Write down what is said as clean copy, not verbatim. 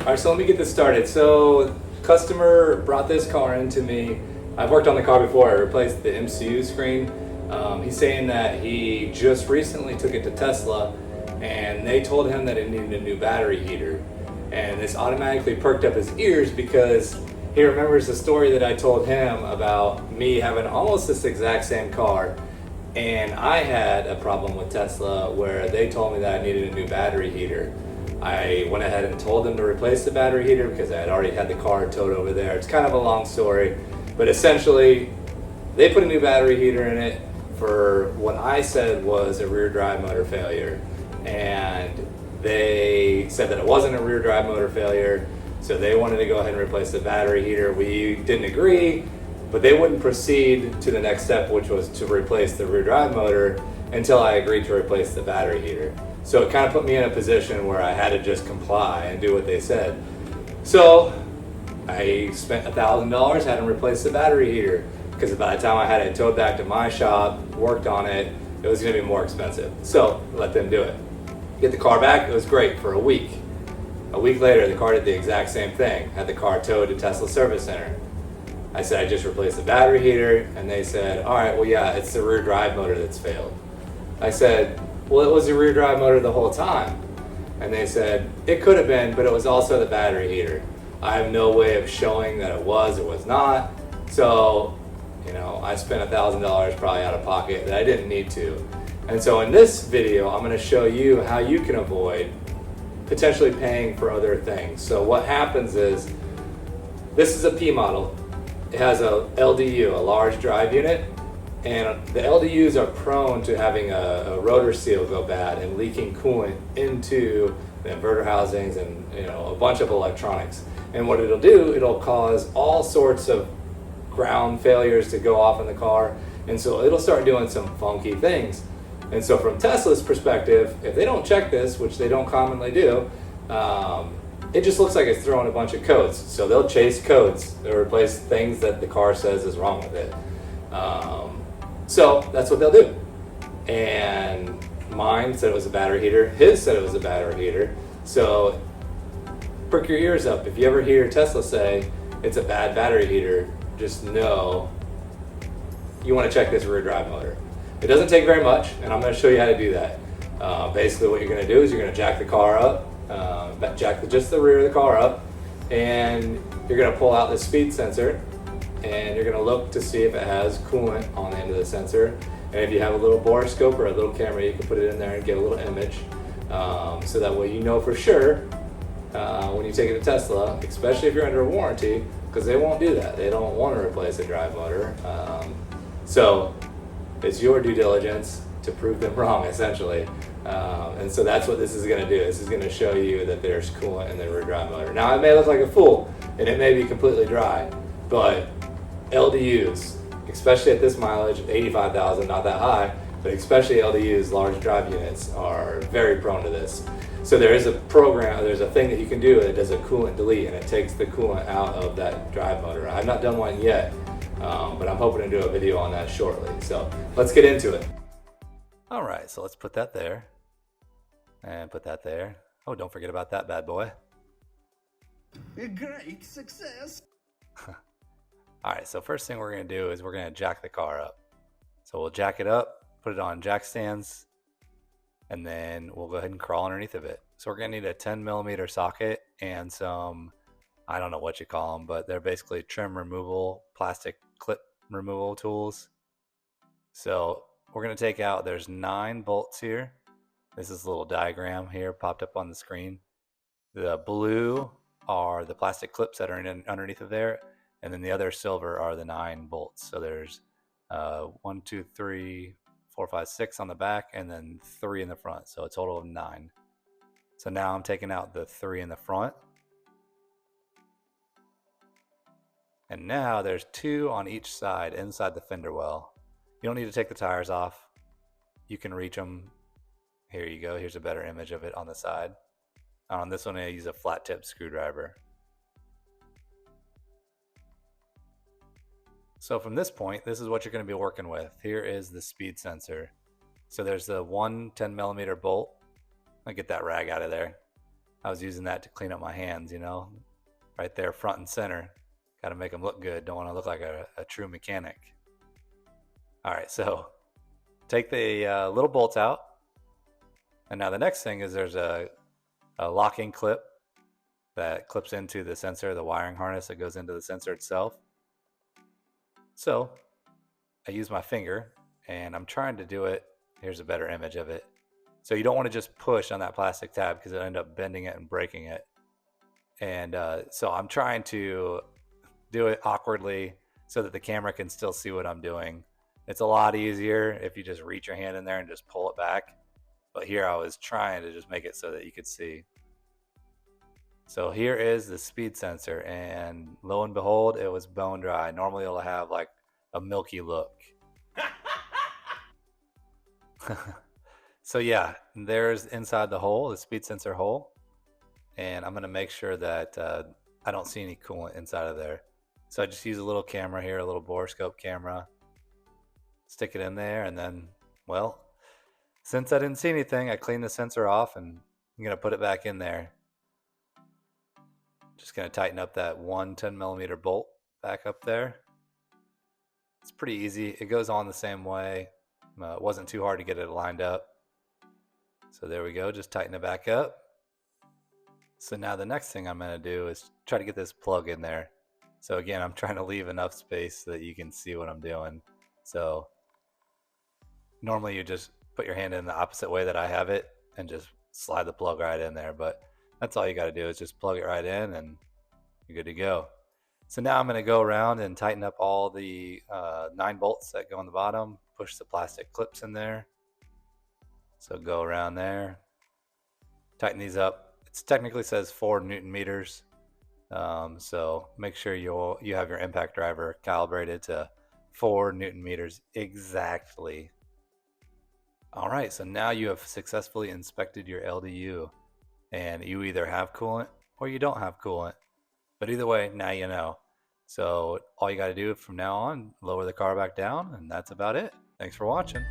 All right, so let me get this started. So customer brought this car into me. I've worked on the car before. I replaced the MCU screen. He's saying that he just recently took it to Tesla and they told him that it needed a new battery heater. And this automatically perked up his ears because he remembers the story that I told him about me having almost this exact same car. And I had a problem with Tesla where they told me that I needed a new battery heater. I went ahead and told them to replace the battery heater because I had already had the car towed over there. It's kind of a long story, but essentially they put a new battery heater in it for what I said was a rear drive motor failure. And they said that it wasn't a rear drive motor failure, so they wanted to go ahead and replace the battery heater. We didn't agree, but they wouldn't proceed to the next step, which was to replace the rear drive motor until I agreed to replace the battery heater. So it kind of put me in a position where I had to just comply and do what they said. So I spent $1,000, had them replace the battery heater, because by the time I had it towed back to my shop, worked on it, it was going to be more expensive. So let them do it. Get the car back, it was great for a week. A week later, the car did the exact same thing. Had the car towed to Tesla Service Center. I said I just replaced the battery heater, and they said, all right, well yeah, it's the rear drive motor that's failed. I said, well, it was the rear drive motor the whole time. And they said, it could have been, but it was also the battery heater. I have no way of showing that it was or was not. So, I spent $1,000 probably out of pocket that I didn't need to. And so in this video, I'm gonna show you how you can avoid potentially paying for other things. So what happens is, this is a P model. It has a LDU, a large drive unit. And the LDUs are prone to having a rotor seal go bad and leaking coolant into the inverter housings and a bunch of electronics. And what it'll do, it'll cause all sorts of ground failures to go off in the car. And so it'll start doing some funky things. And so from Tesla's perspective, if they don't check this, which they don't commonly do, it just looks like it's throwing a bunch of codes. So they'll chase codes. They'll replace things that the car says is wrong with it. So that's what they'll do. And mine said it was a battery heater. His said it was a battery heater. So perk your ears up. If you ever hear Tesla say it's a bad battery heater, just know you want to check this rear drive motor. It doesn't take very much, and I'm going to show you how to do that. Basically what you're going to do is you're going to jack the car up, just the rear of the car up, and you're going to pull out the speed sensor. And you're going to look to see if it has coolant on the end of the sensor. And if you have a little borescope or a little camera, you can put it in there and get a little image. So that way you know for sure when you take it to Tesla, especially if you're under a warranty, because they won't do that. They don't want to replace a drive motor. So it's your due diligence to prove them wrong, essentially. And so that's what this is going to do. This is going to show you that there's coolant in the rear drive motor. Now it may look like a fool, and it may be completely dry, but LDUs, especially at this mileage, 85,000, not that high, but especially LDUs, large drive units, are very prone to this. So there is a program, there's a thing that you can do that does a coolant delete, and it takes the coolant out of that drive motor. I've not done one yet, but I'm hoping to do a video on that shortly. So let's get into it. All right, so let's put that there, and put that there. Oh, don't forget about that bad boy. A great success. All right, so first thing we're going to do is we're going to jack the car up. So we'll jack it up, put it on jack stands, and then we'll go ahead and crawl underneath of it. So we're going to need a 10 millimeter socket and some, I don't know what you call them, but they're basically trim removal, plastic clip removal tools. So we're going to take out, there's 9 bolts here. This is a little diagram here popped up on the screen. The blue are the plastic clips that are underneath of there. And then the other silver are the 9 bolts. So there's 1, 2, 3, 4, 5, 6 on the back, and then 3 in the front. So a total of 9. So now I'm taking out the 3 in the front. And now there's 2 on each side inside the fender well. You don't need to take the tires off. You can reach them. Here you go. Here's a better image of it on the side. On this one, I use a flat tip screwdriver. So from this point, this is what you're going to be working with. Here is the speed sensor. So there's the one 10 millimeter bolt. I'll get that rag out of there. I was using that to clean up my hands, you know, right there front and center. Got to make them look good. Don't want to look like a true mechanic. All right, so take the little bolts out. And now the next thing is there's a locking clip that clips into the sensor, the wiring harness that goes into the sensor itself. So I use my finger and I'm trying to do it. Here's a better image of it. So you don't want to just push on that plastic tab because it'll end up bending it and breaking it. And so I'm trying to do it awkwardly so that the camera can still see what I'm doing. It's a lot easier if you just reach your hand in there and just pull it back. But here I was trying to just make it so that you could see. So here is the speed sensor, and lo and behold, it was bone dry. Normally it'll have like a milky look. So yeah, there's inside the hole, the speed sensor hole. And I'm gonna make sure that I don't see any coolant inside of there. So I just use a little camera here, a little borescope camera. Stick it in there, and then, well, since I didn't see anything, I cleaned the sensor off and I'm gonna put it back in there. Just gonna tighten up that one 10mm bolt back up there. It's pretty easy. It goes on the same way. It wasn't too hard to get it lined up. So there we go, just tighten it back up. So now the next thing I'm gonna do is try to get this plug in there. So again, I'm trying to leave enough space so that you can see what I'm doing. So normally you just put your hand in the opposite way that I have it and just slide the plug right in there. But that's all you got to do is just plug it right in and you're good to go. So now I'm going to go around and tighten up all the 9 bolts that go on the bottom, push the plastic clips in there. So go around there, tighten these up. It technically says 4 Newton meters. So make sure you have your impact driver calibrated to 4 Newton meters exactly. All right, so now you have successfully inspected your LDU, and you either have coolant or you don't have coolant. But either way, now you know. So all you got to do from now on, lower the car back down, and that's about it. Thanks for watching.